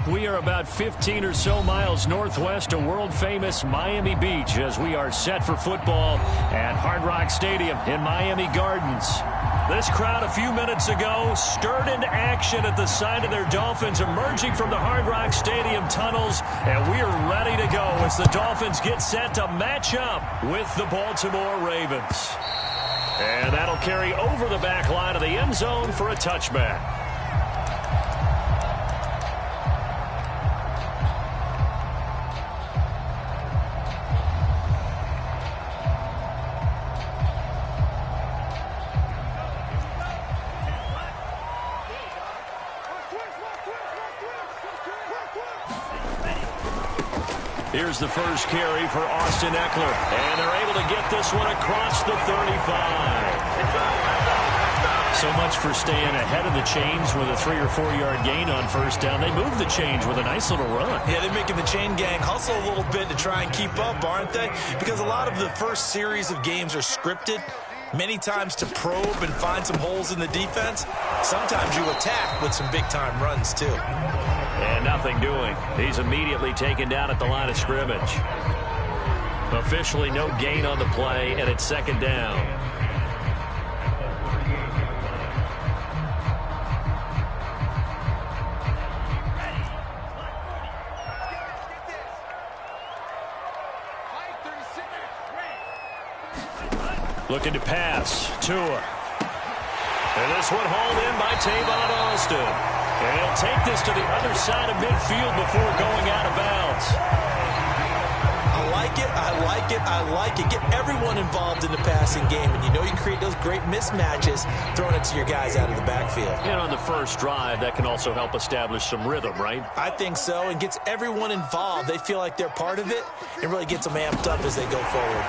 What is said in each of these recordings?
We are about 15 or so miles northwest of world-famous Miami Beach as we are set for football at Hard Rock Stadium in Miami Gardens. This crowd a few minutes ago stirred into action at the sight of their Dolphins emerging from the Hard Rock Stadium tunnels, and we are ready to go as the Dolphins get set to match up with the Baltimore Ravens. And that'll carry over the back line of the end zone for a touchback. Here's the first carry for Austin Eckler, and they're able to get this one across the 35. So much for staying ahead of the chains with a 3- or 4-yard gain on first down. They move the chains with a nice little run. Yeah, they're making the chain gang hustle a little bit to try and keep up, aren't they? Because a lot of the first series of games are scripted, many times to probe and find some holes in the defense. Sometimes you attack with some big-time runs, too. And nothing doing. He's immediately taken down at the line of scrimmage. Officially no gain on the play, and it's second down. Looking to pass. Tua. And this one hauled in by Tavon Austin. And he'll take this to the other side of midfield before going out of bounds. I like it, I like it, I like it. Get everyone involved in the passing game. And you know you can create those great mismatches throwing it to your guys out of the backfield. And on the first drive, that can also help establish some rhythm, right? I think so, and gets everyone involved. They feel like they're part of it and really gets them amped up as they go forward.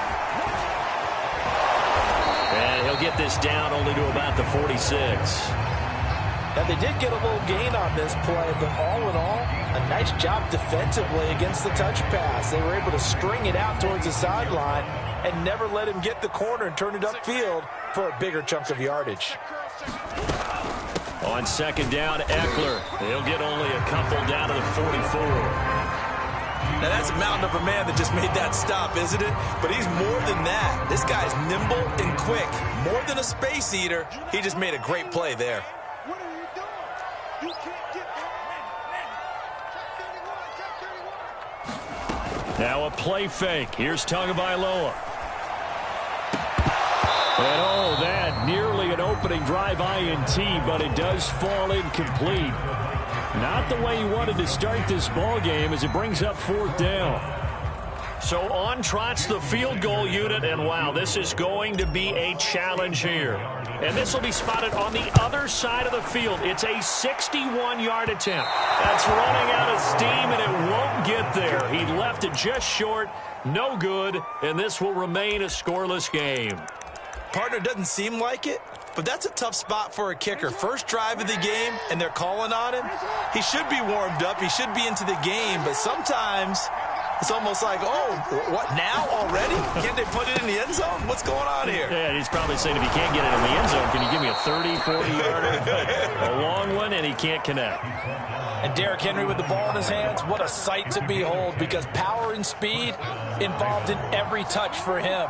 And he'll get this down only to about the 46. Now, they did get a little gain on this play, but all in all, a nice job defensively against the touch pass. They were able to string it out towards the sideline and never let him get the corner and turn it upfield for a bigger chunk of yardage. On second down, Eckler. He'll get only a couple down to the 44. Now, that's a mountain of a man that just made that stop, isn't it? But he's more than that. This guy's nimble and quick. More than a space eater, he just made a great play there. Now a play fake. Here's Tagovailoa. And oh, that nearly an opening drive INT, but it does fall incomplete. Not the way he wanted to start this ball game as it brings up fourth down. So on trots the field goal unit, and wow, this is going to be a challenge here. And this will be spotted on the other side of the field. It's a 61-yard attempt. That's running out of steam, and it won't get there. He left it just short, no good, and this will remain a scoreless game. Partner, doesn't seem like it, but that's a tough spot for a kicker. First drive of the game, and they're calling on him. He should be warmed up. He should be into the game, but sometimes it's almost like, oh, what, now already? Can't they put it in the end zone? What's going on here? Yeah, he's probably saying if he can't get it in the end zone, can you give me a 30, 40-yarder? A long one, and he can't connect. And Derrick Henry with the ball in his hands, what a sight to behold, because power and speed involved in every touch for him.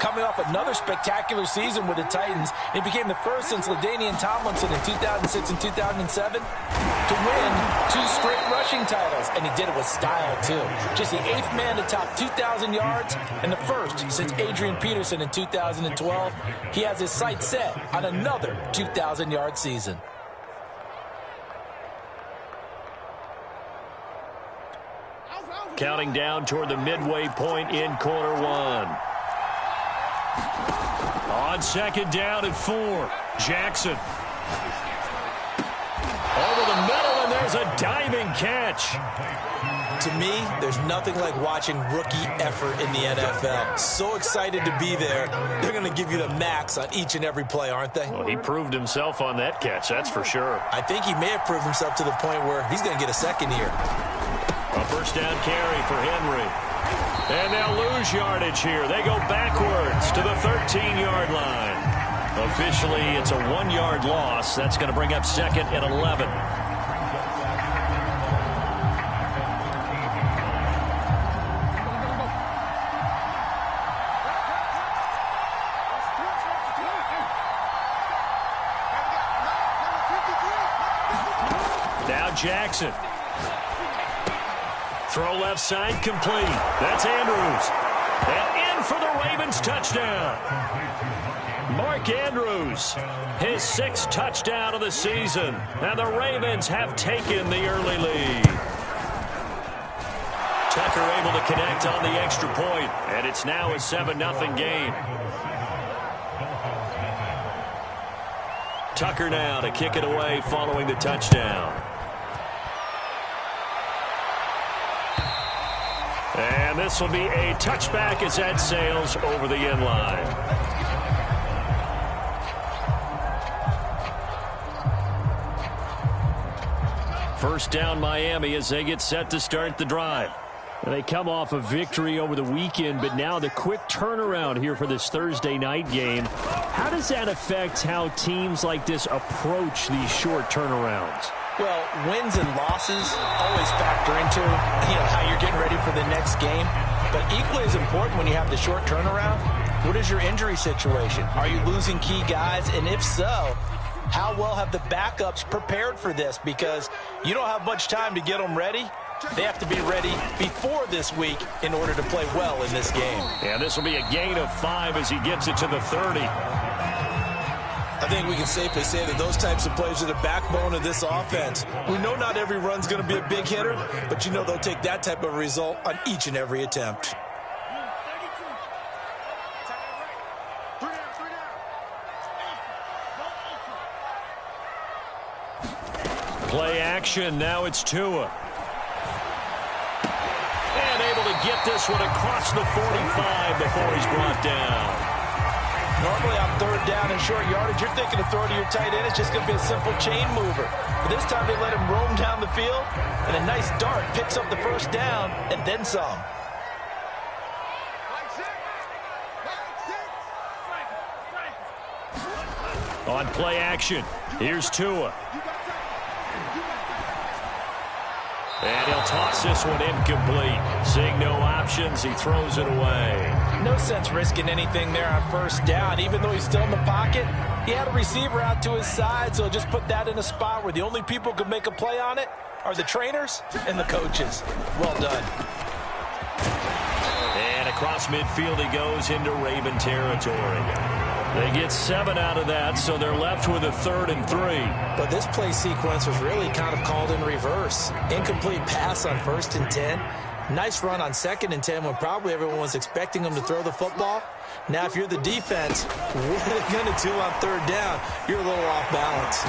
Coming off another spectacular season with the Titans, he became the first since LaDainian Tomlinson in 2006 and 2007 to win 2 straight rushing titles, and he did it with style, too. Just the 8th man to top 2,000 yards and the first since Adrian Peterson in 2012. He has his sights set on another 2,000-yard season. Counting down toward the midway point in quarter one. On second down at 4, Jackson. Over the middle, and there's a diving catch. To me, there's nothing like watching rookie effort in the NFL. So excited to be there. They're going to give you the max on each and every play, aren't they? Well, he proved himself on that catch, that's for sure. I think he may have proved himself to the point where he's going to get a second here. A first down carry for Henry. And they'll lose yardage here. They go backwards to the 13-yard line. Officially, it's a 1-yard loss. That's going to bring up second and 11. Jackson. Throw left side complete. That's Andrews. And in for the Ravens touchdown. Mark Andrews, his 6th touchdown of the season. And the Ravens have taken the early lead. Tucker able to connect on the extra point, and it's now a 7-0 game. Tucker now to kick it away following the touchdown. And this will be a touchback as that sails over the end line. First down Miami as they get set to start the drive. They come off a victory over the weekend, but now the quick turnaround here for this Thursday night game. How does that affect how teams like this approach these short turnarounds? Well, wins and losses always factor into how you're getting ready for the next game. But equally as important when you have the short turnaround, what is your injury situation? Are you losing key guys? And if so, how well have the backups prepared for this? Because you don't have much time to get them ready. They have to be ready before this week in order to play well in this game. Yeah, this will be a gain of 5 as he gets it to the 30. I think we can safely say that those types of plays are the backbone of this offense. We know not every run's going to be a big hitter, but they'll take that type of result on each and every attempt. Play action, now it's Tua. And able to get this one across the 45 before he's brought down. Normally on third down and short yardage, you're thinking of throw to your tight end. It's just going to be a simple chain mover. But this time they let him roam down the field, and a nice dart picks up the first down and then some. On play action, here's Tua. And he'll toss this one incomplete. Seeing no options, he throws it away. No sense risking anything there on first down. Even though he's still in the pocket, he had a receiver out to his side, so just put that in a spot where the only people who can make a play on it are the trainers and the coaches. Well done. And across midfield he goes into Raven territory. They get 7 out of that, so they're left with a 3rd and 3. But this play sequence was really kind of called in reverse. Incomplete pass on 1st and 10. Nice run on 2nd and 10 when probably everyone was expecting him to throw the football. Now, if you're the defense, what are they going to do on 3rd down? You're a little off balance.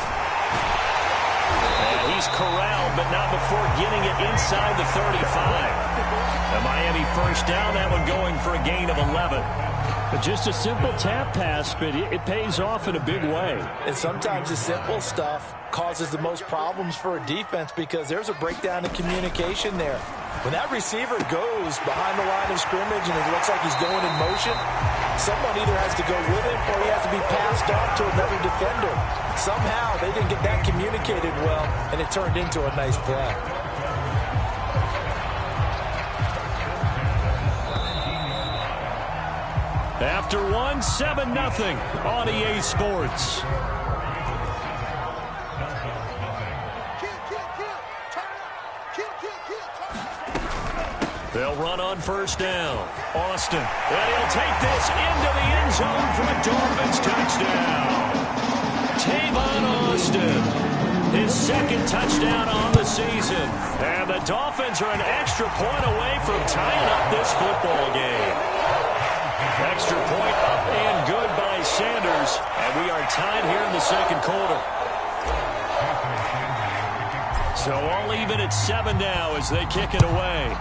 And he's corralled, but not before getting it inside the 35. The Miami first down, that one going for a gain of 11. Just a simple tap pass, but it pays off in a big way. And sometimes the simple stuff causes the most problems for a defense because there's a breakdown in communication there. When that receiver goes behind the line of scrimmage and it looks like he's going in motion, someone either has to go with him or he has to be passed off to another defender. Somehow they didn't get that communicated well, and it turned into a nice play. After 7-0 on EA Sports. They'll run on first down. Austin. And he'll take this into the end zone for a Dolphins touchdown. Tavon Austin. His 2nd touchdown on the season. And the Dolphins are an extra point away from tying up this football game. Extra point up and good by Sanders. And we are tied here in the 2nd quarter. So all even at 7 now as they kick it away.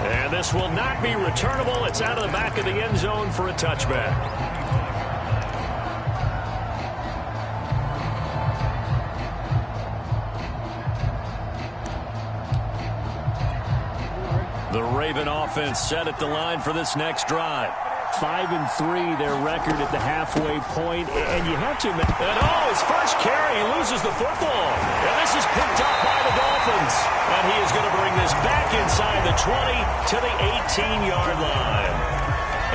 And this will not be returnable. It's out of the back of the end zone for a touchback. The Raven offense set at the line for this next drive. 5-3, their record at the halfway point. And you have to admit, his first carry, he loses the football. And this is picked up by the Dolphins. And he is going to bring this back inside the 20 to the 18-yard line.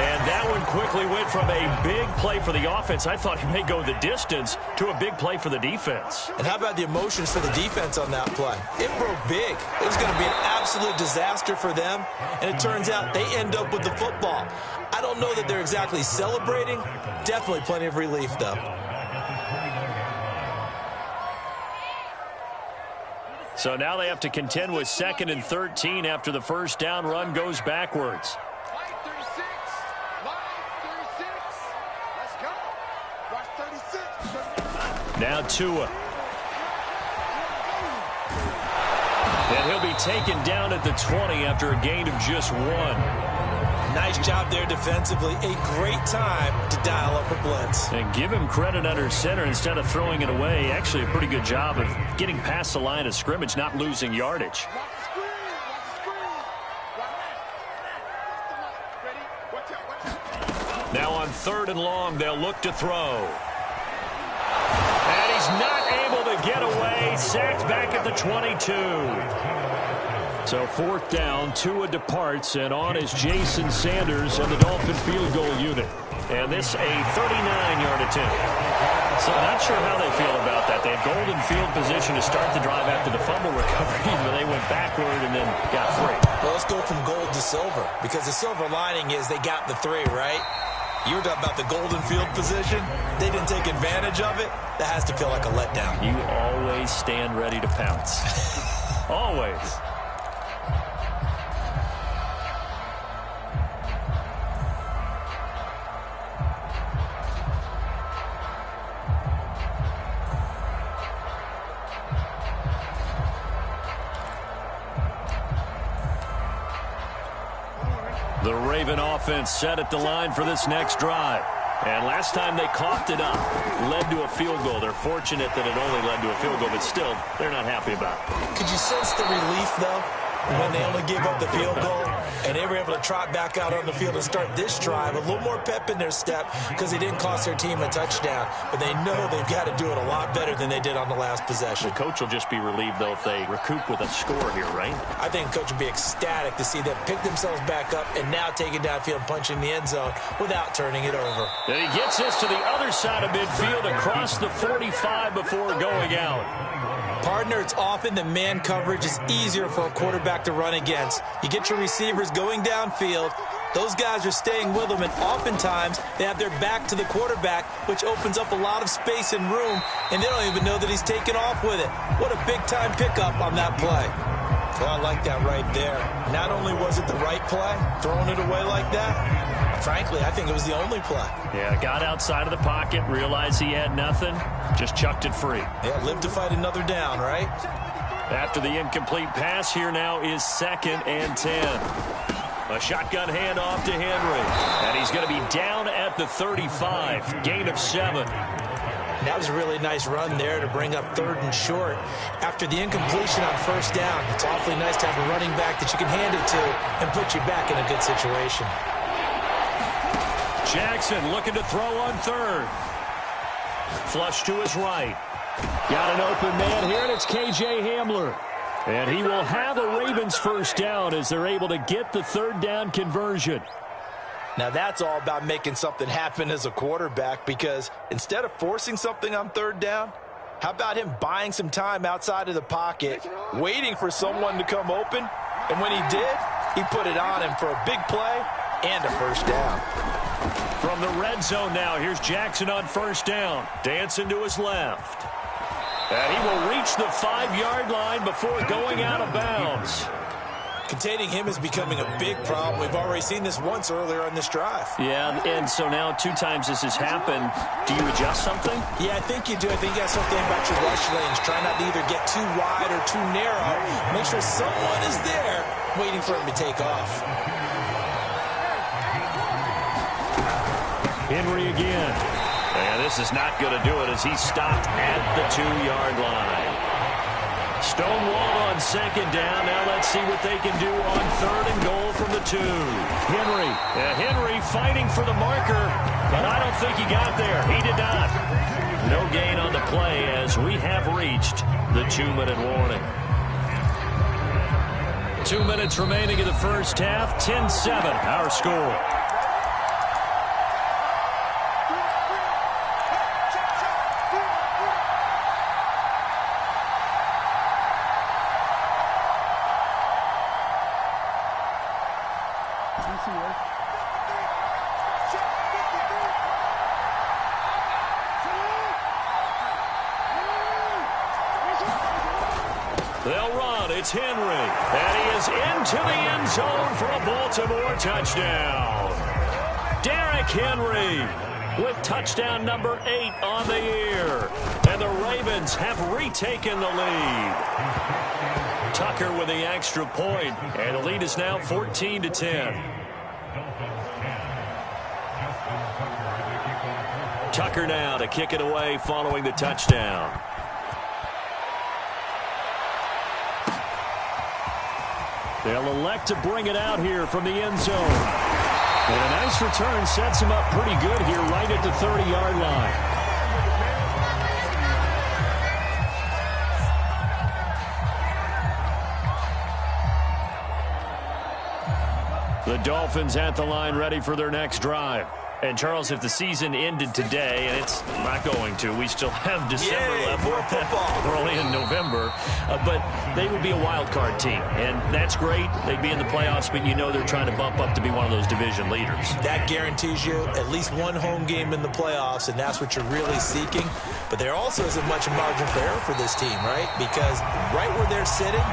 And that one quickly went from a big play for the offense, I thought he may go the distance, to a big play for the defense. And how about the emotions for the defense on that play? It broke big. It was going to be an absolute disaster for them, and it turns out they end up with the football. I don't know that they're exactly celebrating. Definitely plenty of relief, though. So now they have to contend with 2nd and 13 after the first down run goes backwards. Now Tua. And he'll be taken down at the 20 after a gain of just 1. Nice job there defensively. A great time to dial up a blitz. And give him credit under center instead of throwing it away. Actually a pretty good job of getting past the line of scrimmage, not losing yardage. Now on 3rd and long, they'll look to throw. And he's not able to get away. Sacked back at the 22. So 4th down, Tua departs, and on is Jason Sanders and the Dolphin field goal unit. And this a 39-yard attempt. So not sure how they feel about that. They had golden field position to start the drive after the fumble recovery, but they went backward and then got 3. Well, let's go from gold to silver, because the silver lining is they got the 3, right? You were talking about the golden field position. They didn't take advantage of it. That has to feel like a letdown. You always stand ready to pounce. Always. The Raven offense set at the line for this next drive. And last time they coughed it up, led to a field goal. They're fortunate that it only led to a field goal, but still, they're not happy about it. Could you sense the relief, though, when they only gave up the field goal? And they were able to trot back out on the field and start this drive. A little more pep in their step because they didn't cost their team a touchdown. But they know they've got to do it a lot better than they did on the last possession. The coach will just be relieved, though, if they recoup with a score here, right? I think the coach will be ecstatic to see them pick themselves back up and now take it downfield, punching the end zone without turning it over. And he gets this to the other side of midfield across the 45 before going out. Partner, it's often that man coverage is easier for a quarterback to run against. You get your receivers going downfield. Those guys are staying with them, and oftentimes they have their back to the quarterback, which opens up a lot of space and room, and they don't even know that he's taken off with it. What a big-time pickup on that play. Well, I like that right there. Not only was it the right play, throwing it away like that, frankly, I think it was the only play. Yeah, got outside of the pocket, realized he had nothing, just chucked it free. Yeah, live to fight another down, right? After the incomplete pass, here now is 2nd and 10. A shotgun handoff to Henry. And he's going to be down at the 35. Gain of 7. That was a really nice run there to bring up 3rd and short. After the incompletion on 1st down, it's awfully nice to have a running back that you can hand it to and put you back in a good situation. Jackson looking to throw on 3rd. Flush to his right. Got an open man here, and it's K.J. Hamler. And he will have a Ravens 1st down as they're able to get the 3rd down conversion. Now that's all about making something happen as a quarterback, because instead of forcing something on 3rd down, how about him buying some time outside of the pocket, waiting for someone to come open, and when he did, he put it on him for a big play and a 1st down. From the red zone now, here's Jackson on 1st down. Dancing to his left. And he will reach the 5-yard line before going out of bounds. Containing him is becoming a big problem. We've already seen this once earlier on this drive. Yeah, and so now 2 times this has happened. Do you adjust something? Yeah, I think you do. I think you got something about your rush lanes. Try not to either get too wide or too narrow. Make sure someone is there waiting for him to take off. Henry again. And this is not going to do it as he's stopped at the 2-yard line. Stonewall on 2nd down. Now let's see what they can do on 3rd and goal from the 2. Henry. Henry fighting for the marker, but I don't think he got there. He did not. No gain on the play as we have reached the 2-minute warning. 2 minutes remaining in the 1st half. 10-7 our score. They'll run. It's Henry. And he is into the end zone for a Baltimore touchdown. Derrick Henry with touchdown number 8 on the year. And the Ravens have retaken the lead. Tucker with the extra point. And the lead is now 14-10. Tucker now to kick it away following the touchdown. They'll elect to bring it out here from the end zone. And a nice return sets him up pretty good here right at the 30-yard line. The Dolphins at the line ready for their next drive. And, Charles, if the season ended today, and it's not going to, we still have December left. More football. We're only in November. But they would be a wild card team, and that's great. They'd be in the playoffs, but you know they're trying to bump up to be one of those division leaders. That guarantees you at least one home game in the playoffs, and that's what you're really seeking. But there also isn't much margin for error for this team, right? Because right where they're sitting,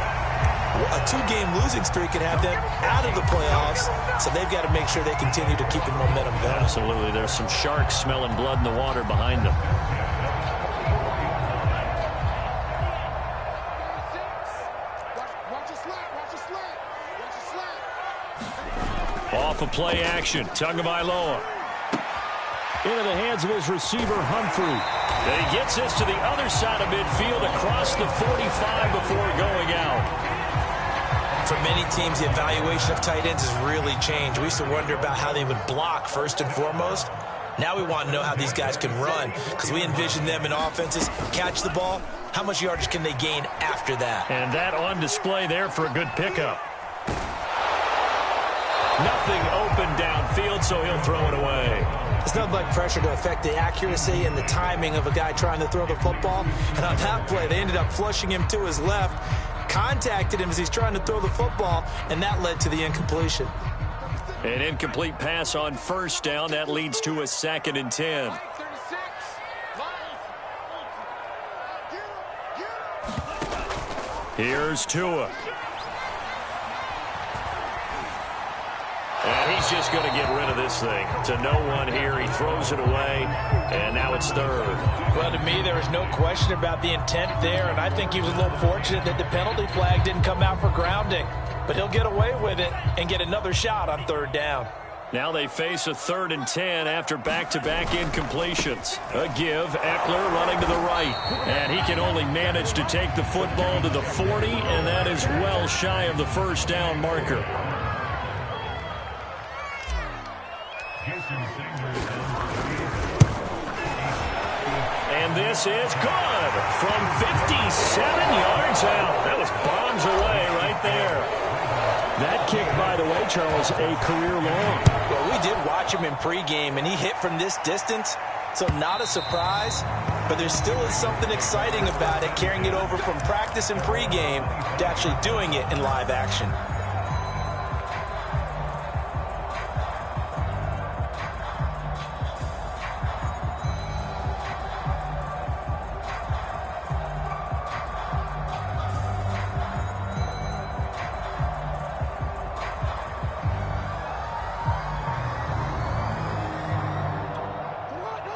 a 2-game losing streak could have them out of the playoffs, so they've got to make sure they continue to keep the momentum going. Absolutely. There's some sharks smelling blood in the water behind them. Off of play action. Tagovailoa. Into the hands of his receiver, Humphrey. And he gets this to the other side of midfield across the 45 before going out. For many teams, the evaluation of tight ends has really changed. We used to wonder about how they would block first and foremost. Now we want to know how these guys can run, because we envision them in offenses catch the ball. How much yardage can they gain after that? And that on display there for a good pickup. Nothing open downfield, so he'll throw it away. It's nothing like pressure to affect the accuracy and the timing of a guy trying to throw the football. And on that play, they ended up flushing him to his left, contacted him as he's trying to throw the football, and that led to the incompletion. An incomplete pass on first down. That leads to a 2nd and 10. Here's Tua. And he's just going to get rid of this thing. To no one here. He throws it away, and now it's 3rd. Well, to me, there was no question about the intent there, and I think he was a little fortunate that the penalty flag didn't come out for grounding. But he'll get away with it and get another shot on 3rd down. Now they face a 3rd and 10 after back-to-back incompletions. A give, Eckler running to the right. And he can only manage to take the football to the 40, and that is well shy of the first down marker. And this is good from 57 yards out. That was bombs away right there. That kick, by the way, Charles, a career long. Well, we did watch him in pregame, and he hit from this distance, so not a surprise. But there still is something exciting about it, carrying it over from practice and pregame to actually doing it in live action.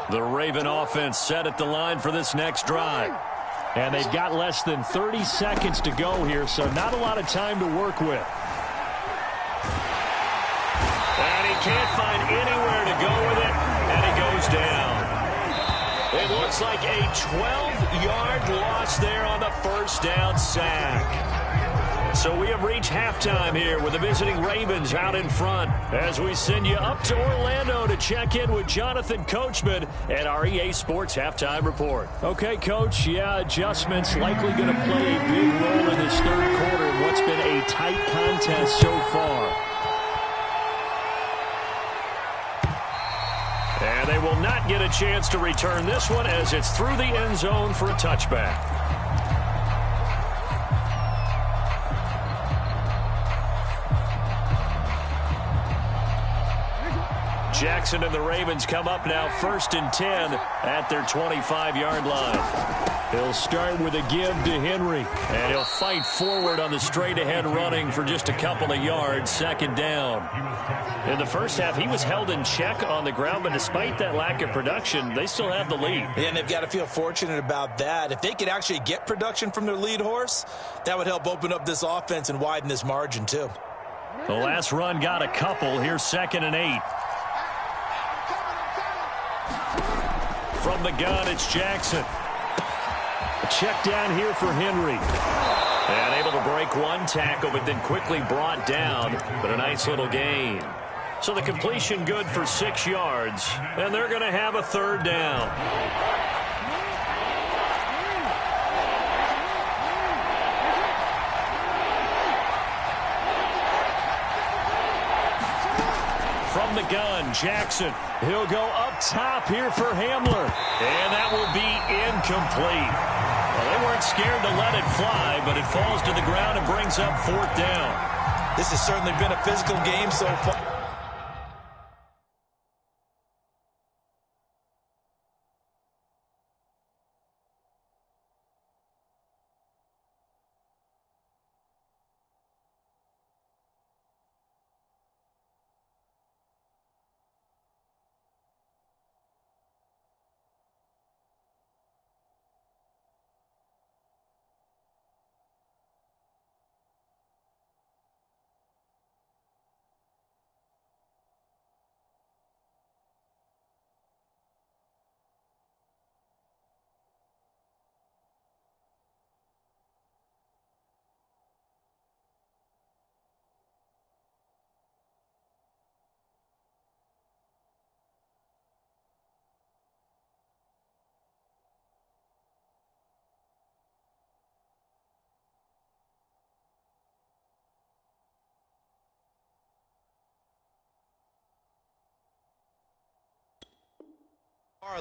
The Raven offense set at the line for this next drive. And they've got less than 30 seconds to go here, so not a lot of time to work with. And he can't find anywhere to go with it, and he goes down. It looks like a 12-yard loss there on the first down sack. So we have reached halftime here with the visiting Ravens out in front as we send you up to Orlando to check in with Jonathan Coachman at our EA Sports Halftime Report. Okay, Coach, adjustments likely going to play a big role in this third quarter in what's been a tight contest so far. And they will not get a chance to return this one as it's through the end zone for a touchback. Jackson and the Ravens come up now 1st and 10 at their 25-yard line. He'll start with a give to Henry, and he'll fight forward on the straight-ahead running for just a couple of yards, 2nd down. In the first half, he was held in check on the ground, but despite that lack of production, they still have the lead. And they've got to feel fortunate about that. If they could actually get production from their lead horse, that would help open up this offense and widen this margin too. The last run got a couple. Here's 2nd and 8. From the gun, it's Jackson. A check down here for Henry. And able to break one tackle, but then quickly brought down. But a nice little gain. So the completion good for 6 yards. And they're going to have a 3rd down. From the gun, Jackson. He'll go up top here for Hamler. And that will be incomplete. Well, they weren't scared to let it fly, but it falls to the ground and brings up 4th down. This has certainly been a physical game so far.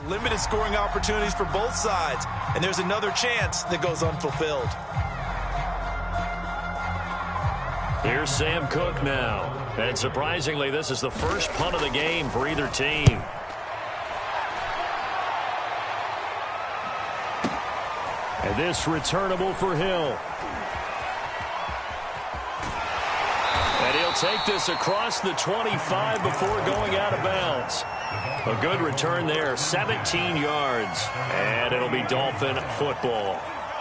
Limited scoring opportunities for both sides, and there's another chance that goes unfulfilled. Here's Sam Cook now. And surprisingly, this is the first punt of the game for either team. And this returnable for Hill. And he'll take this across the 25 before going out of bounds. A good return there, 17 yards. And it'll be Dolphin football.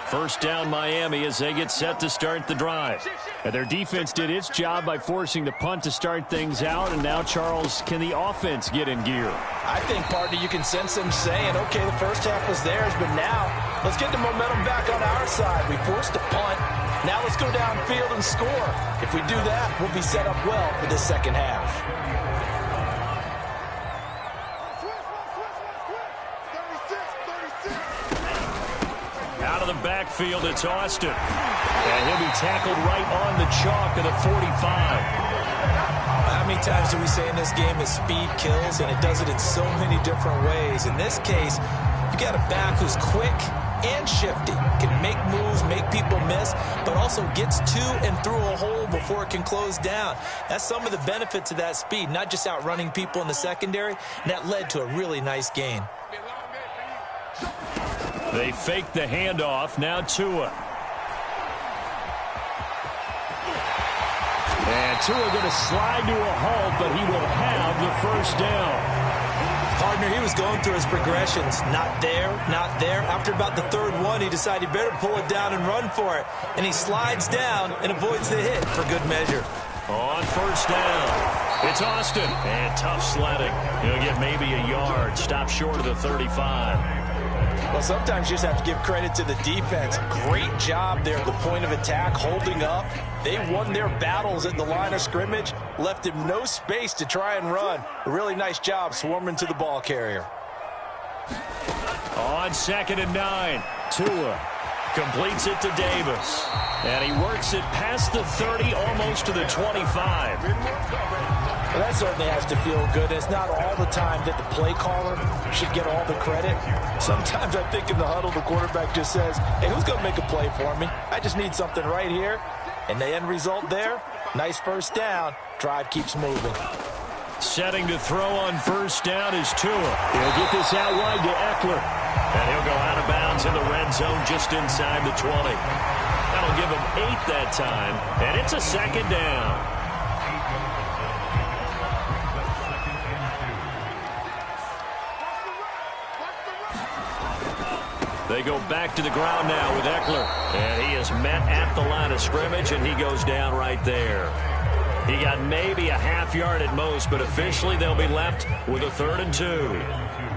1st down Miami as they get set to start the drive. And their defense did its job by forcing the punt to start things out. And now, Charles, can the offense get in gear? I think, partner, you can sense them saying, okay, the first half was theirs, but now let's get the momentum back on our side. We forced a punt. Now let's go downfield and score. If we do that, we'll be set up well for this second half. Out of the backfield, it's Austin. And he'll be tackled right on the chalk of the 45. How many times do we say in this game that speed kills, and it does it in so many different ways? In this case, you got a back who's quick and shifty, can make moves, make people miss, but also gets to and through a hole before it can close down. That's some of the benefits of that speed, not just outrunning people in the secondary, and that led to a really nice gain. They fake the handoff. Now Tua. And Tua going to slide to a halt, but he will have the 1st down. Partner, he was going through his progressions. Not there, not there. After about the 3rd one, he decided he better pull it down and run for it. And he slides down and avoids the hit for good measure. On 1st down, it's Austin. And tough sledding. He'll get maybe a yard. Stop short of the 35. Well, sometimes you just have to give credit to the defense. Great job there at the point of attack, holding up. They won their battles at the line of scrimmage, left him no space to try and run. A really nice job swarming to the ball carrier. On 2nd and 9, Tua completes it to Davis. And he works it past the 30, almost to the 25. Well, that certainly has to feel good. It's not all the time that the play caller should get all the credit. Sometimes I think in the huddle, the quarterback just says, hey, who's going to make a play for me? I just need something right here. And the end result there, nice 1st down. Drive keeps moving. Setting to throw on first down is Tua. He'll get this out wide to Eckler. And he'll go out of bounds in the red zone just inside the 20. That'll give him 8 that time. And it's a second down. They go back to the ground now with Eckler. And he is met at the line of scrimmage, and he goes down right there. He got maybe a half yard at most, but officially they'll be left with a 3rd and 2.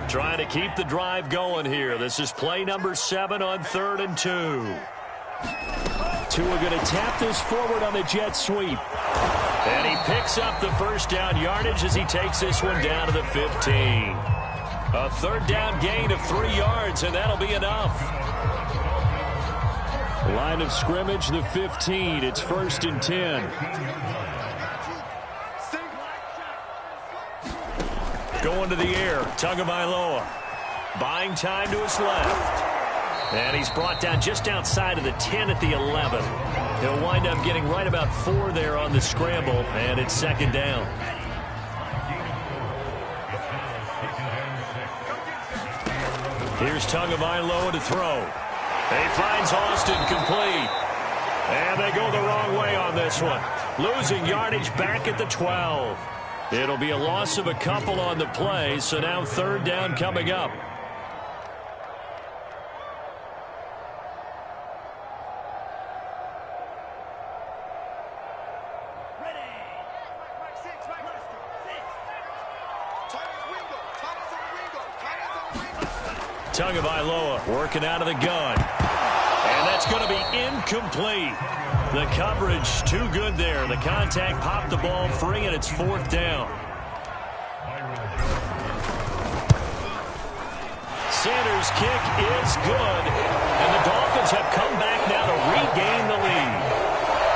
Trying to keep the drive going here. This is play number 7 on 3rd and 2. Tua going to tap this forward on the jet sweep. And he picks up the first down yardage as he takes this one down to the 15. A 3rd down gain of 3 yards, and that'll be enough. Line of scrimmage, the 15. It's 1st and 10. Going to the air, Tagovailoa. Buying time to his left. And he's brought down just outside of the 10 at the 11. He'll wind up getting right about 4 there on the scramble, and it's 2nd down. Here's Tagovailoa to throw. He finds Austin complete. And they go the wrong way on this one. Losing yardage back at the 12. It'll be a loss of a couple on the play, so now 3rd down coming up. Tagovailoa working out of the gun. And that's going to be incomplete. The coverage too good there. The contact popped the ball free, and it's 4th down. Sanders' kick is good. And the Dolphins have come back now to regain the lead.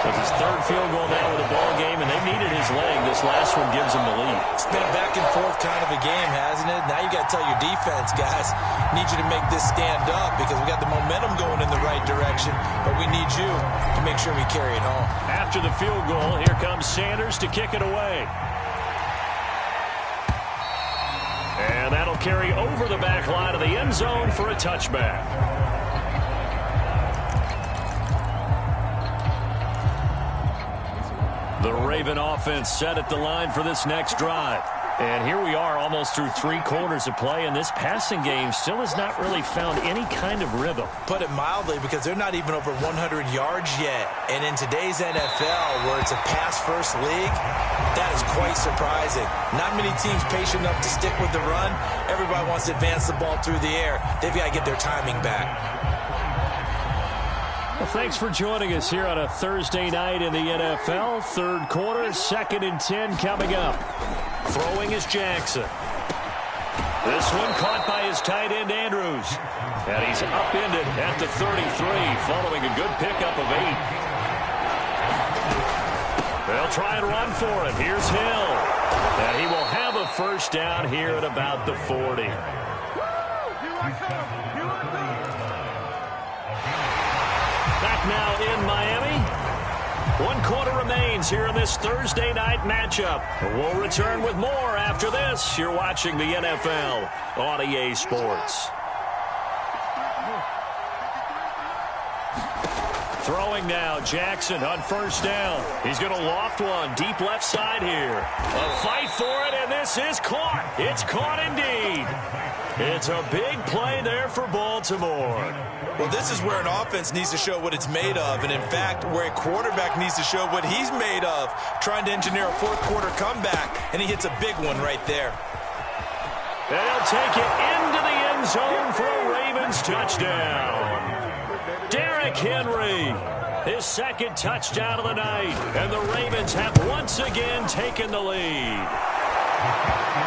With his 3rd field goal now with the ball game, and they needed his leg. This last one gives him the lead. It's been a back and forth kind of a game, hasn't it? Now you got to tell your defense, guys, need you to make this stand up because we got the momentum going in the right direction, but we need you to make sure we carry it home. After the field goal, here comes Sanders to kick it away. And that'll carry over the back line of the end zone for a touchback. The Raven offense set at the line for this next drive. And here we are almost through 3 quarters of play, and this passing game still has not really found any kind of rhythm. Put it mildly, because they're not even over 100 yards yet. And in today's NFL, where it's a pass-first league, that is quite surprising. Not many teams patient enough to stick with the run. Everybody wants to advance the ball through the air. They've got to get their timing back. Well, thanks for joining us here on a Thursday night in the NFL. 3rd quarter, 2nd and 10 coming up. Throwing is Jackson. This one caught by his tight end, Andrews. And he's upended at the 33, following a good pickup of 8. They'll try and run for it. Here's Hill. And he will have a first down here at about the 40. Back now in Miami. 1 quarter remains here in this Thursday night matchup. We'll return with more after this. You're watching the NFL on EA Sports. Throwing now, Jackson on first down. He's going to loft one deep left side here. A fight for it, and this is caught. It's caught indeed. It's a big play there for Baltimore. Well, this is where an offense needs to show what it's made of, and in fact, where a quarterback needs to show what he's made of, trying to engineer a 4th quarter comeback, and he hits a big one right there. And he'll take it into the end zone for a Ravens touchdown. Derrick Henry, his 2nd touchdown of the night, and the Ravens have once again taken the lead.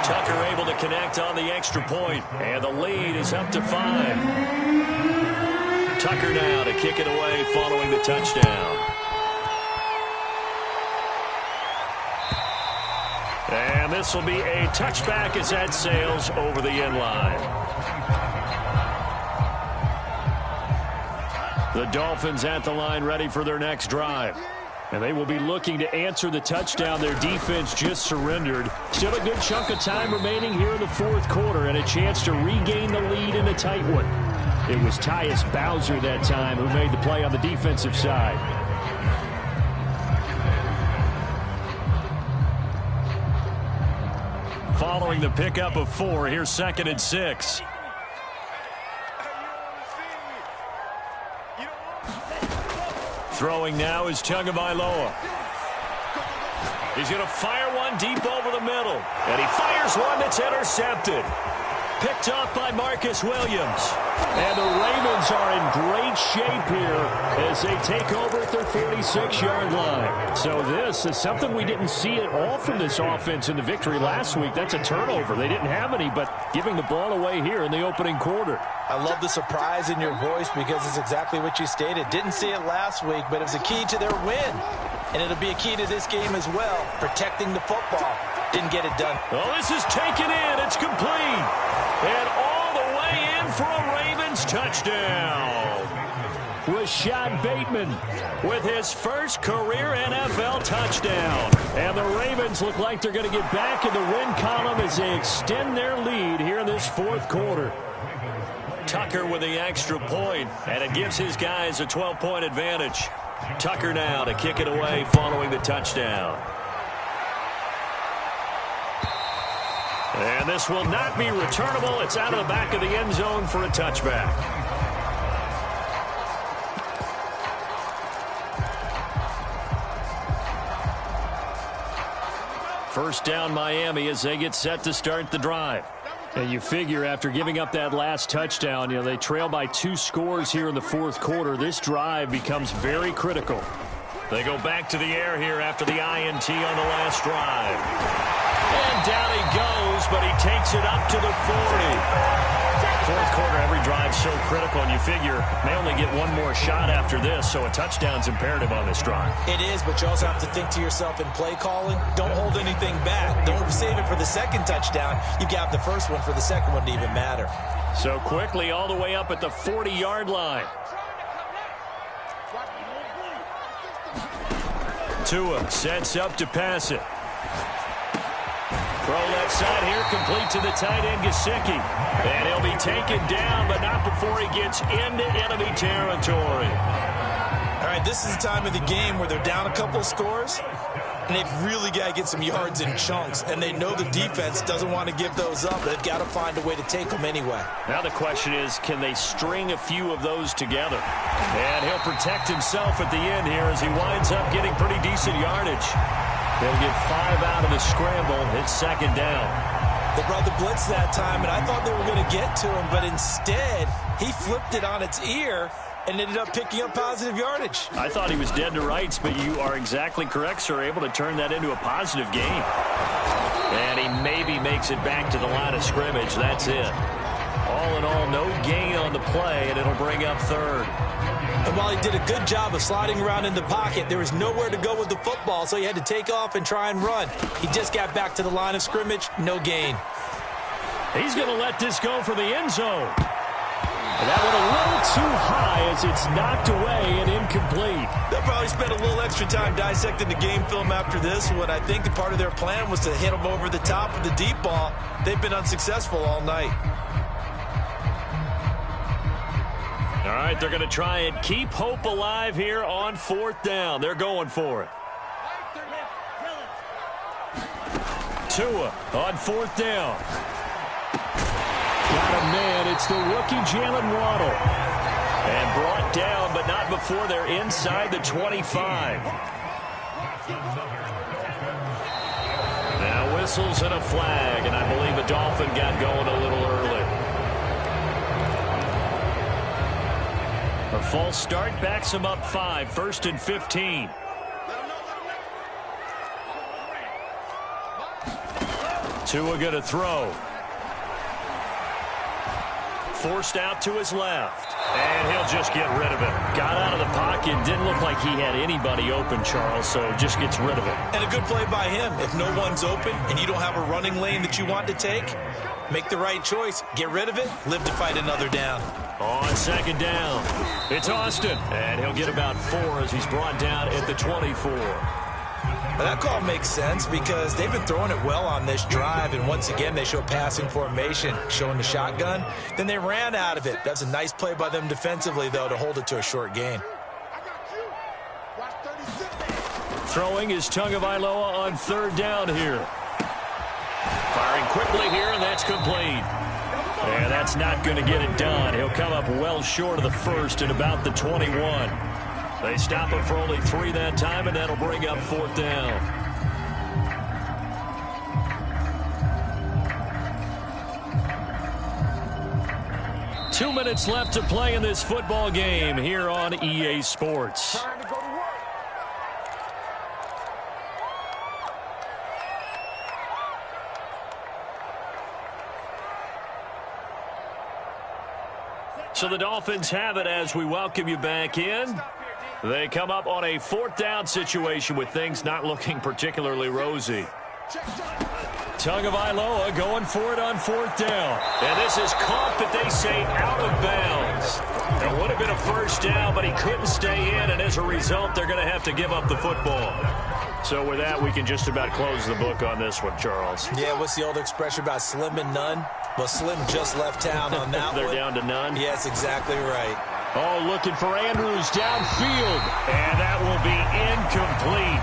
Tucker able to connect on the extra point, and the lead is up to 5. Tucker now to kick it away following the touchdown. And this will be a touchback as that sails over the end line. The Dolphins at the line ready for their next drive. And they will be looking to answer the touchdown their defense just surrendered. Still a good chunk of time remaining here in the fourth quarter and a chance to regain the lead in a tight one. It was Tyus Bowser that time who made the play on the defensive side. Following the pickup of 4, here's 2nd and 6. Throwing now is Tagovailoa. He's going to fire one deep over the middle. And he fires one that's intercepted. Picked off by Marcus Williams. And the Ravens are in great shape here as they take over at their 46-yard line. So this is something we didn't see at all from this offense in the victory last week. That's a turnover. They didn't have any, but giving the ball away here in the opening quarter. I love the surprise in your voice because it's exactly what you stated. Didn't see it last week, but it was a key to their win. And it'll be a key to this game as well, protecting the football. Didn't get it done. Oh, this is taken in. It's complete. And all the way in for a Ravens touchdown. Rashad Bateman with his first career NFL touchdown. And the Ravens look like they're going to get back in the win column as they extend their lead here in this fourth quarter. Tucker with the extra point, and it gives his guys a 12-point advantage. Tucker now to kick it away following the touchdown. And this will not be returnable. It's out of the back of the end zone for a touchback. First down Miami as they get set to start the drive. And you figure after giving up that last touchdown, they trail by 2 scores here in the fourth quarter. This drive becomes very critical. They go back to the air here after the INT on the last drive. And down he goes, but he takes it up to the 40. Fourth quarter, every drive so critical, and you figure may only get one more shot after this, so a touchdown's imperative on this drive. It is, but you also have to think to yourself in play calling, don't hold anything back. Don't save it for the second touchdown. You've got the first one for the second one to even matter. So quickly all the way up at the 40-yard line. Tua sets up to pass it. Throw left side here, complete to the tight end, Gesicki. And he'll be taken down, but not before he gets into enemy territory. All right, this is the time of the game where they're down a couple scores, and they've really got to get some yards in chunks. And they know the defense doesn't want to give those up, but they've got to find a way to take them anyway. Now the question is, can they string a few of those together? And he'll protect himself at the end here as he winds up getting pretty decent yardage. They'll get 5 out of the scramble. It's second down. They brought the blitz that time, and I thought they were going to get to him, but instead he flipped it on its ear and ended up picking up positive yardage. I thought he was dead to rights, but you are exactly correct, sir. Able to turn that into a positive gain. And he maybe makes it back to the line of scrimmage. That's it. All in all, no gain on the play, and it'll bring up third. And while he did a good job of sliding around in the pocket, there was nowhere to go with the football, so he had to take off and try and run. He just got back to the line of scrimmage, no gain. He's going to let this go for the end zone. And that one a little too high as it's knocked away and incomplete. They'll probably spend a little extra time dissecting the game film after this one. I think part of their plan was to hit him over the top of the deep ball. They've been unsuccessful all night. All right, they're going to try and keep hope alive here on fourth down. They're going for it. Tua on fourth down. Got a man. It's the rookie Jalen Waddle. And brought down, but not before they're inside the 25. Now whistles and a flag, and I believe a Dolphin got going a little early. A false start backs him up 5, 1st and 15. Tua going to throw. Forced out to his left. And he'll just get rid of it. Got out of the pocket. Didn't look like he had anybody open, Charles, so just gets rid of it. And a good play by him. If no one's open and you don't have a running lane that you want to take, make the right choice. Get rid of it. Live to fight another down. On second down, it's Austin, and he'll get about 4 as he's brought down at the 24. Now that call makes sense because they've been throwing it well on this drive, and once again they show passing formation, showing the shotgun. Then they ran out of it. That's a nice play by them defensively, though, to hold it to a short gain. Throwing is Tagovailoa on third down here. Firing quickly here, and that's complete. And that's not going to get it done. He'll come up well short of the first at about the 21. They stop him for only 3 that time, and that'll bring up 4th down. Two minutes left to play in this football game here on EA Sports. So the Dolphins have it as we welcome you back in. They come up on a 4th down situation with things not looking particularly rosy. Tagovailoa going for it on 4th down. And this is caught, but they say out of bounds. It would have been a first down, but he couldn't stay in, and as a result, they're going to have to give up the football. So with that, we can just about close the book on this one, Charles. Yeah, what's the old expression about slim and none? Well, Slim just left town on that They're one. down to none? Yes, exactly right. Oh, looking for Andrews downfield. And that will be incomplete.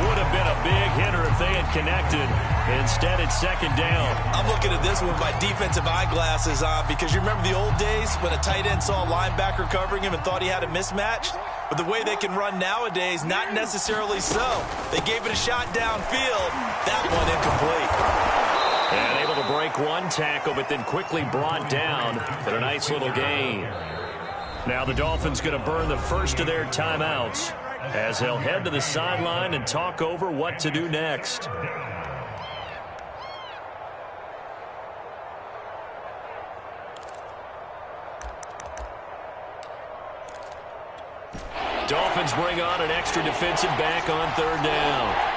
Would have been a big hitter if they had connected. Instead, it's second down. I'm looking at this with my defensive eyeglasses on because you remember the old days when a tight end saw a linebacker covering him and thought he had a mismatch? But the way they can run nowadays, not necessarily so. They gave it a shot downfield. That one incomplete. And able to break one tackle, but then quickly brought down at a nice little gain. Now the Dolphins going to burn the first of their timeouts as they'll head to the sideline and talk over what to do next. Dolphins bring on an extra defensive back on third down.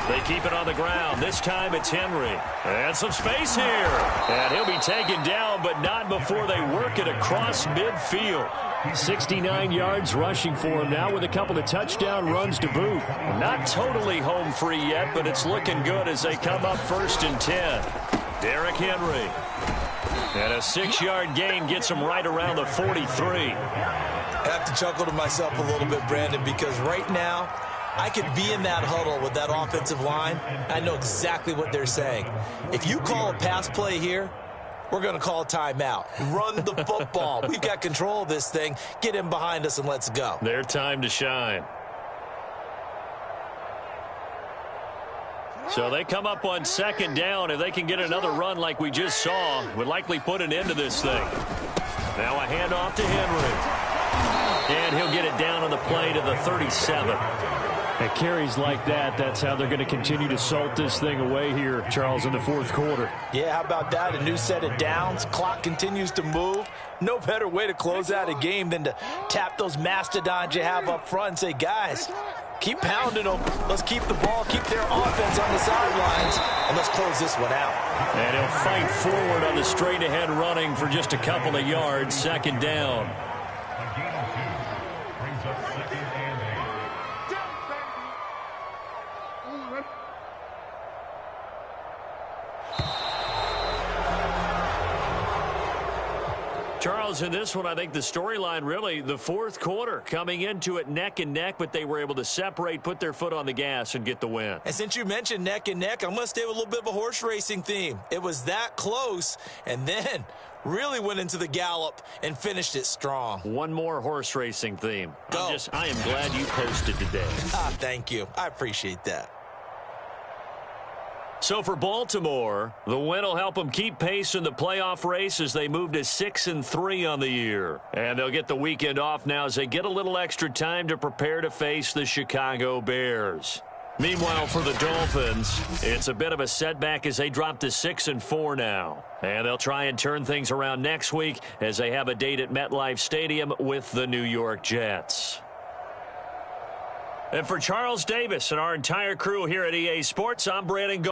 They keep it on the ground. This time it's Henry. And some space here. And he'll be taken down, but not before they work it across midfield. 69 yards rushing for him now with a couple of touchdown runs to boot. Not totally home free yet, but it's looking good as they come up 1st and 10. Derrick Henry. And a 6-yard gain gets him right around the 43. I have to chuckle to myself a little bit, Brandon, because right now, I could be in that huddle with that offensive line. I know exactly what they're saying. If you call a pass play here, we're going to call a timeout. Run the football. We've got control of this thing. Get in behind us and let's go. Their time to shine. So they come up on second down. If they can get another run like we just saw, would likely put an end to this thing. Now a handoff to Henry. And he'll get it down on the play to the 37. At carries like that, that's how they're going to continue to salt this thing away here, Charles, in the 4th quarter. Yeah, how about that? A new set of downs. Clock continues to move. No better way to close out a game than to tap those mastodons you have up front and say, guys, keep pounding them. Let's keep the ball, keep their offense on the sidelines, and let's close this one out. And he'll fight forward on the straight-ahead running for just a couple of yards, second down. Charles, in this one, I think the storyline really, the 4th quarter, coming into it neck and neck, but they were able to separate, put their foot on the gas, and get the win. And since you mentioned neck and neck, I'm going to stay with a little bit of a horse racing theme. It was that close, and then really went into the gallop and finished it strong. One more horse racing theme. Go. I am glad you posted today. Thank you. I appreciate that. So for Baltimore, the win will help them keep pace in the playoff race as they move to 6-3 on the year. And they'll get the weekend off now as they get a little extra time to prepare to face the Chicago Bears. Meanwhile, for the Dolphins, it's a bit of a setback as they drop to 6-4 now. And they'll try and turn things around next week as they have a date at MetLife Stadium with the New York Jets. And for Charles Davis and our entire crew here at EA Sports, I'm Brandon Go.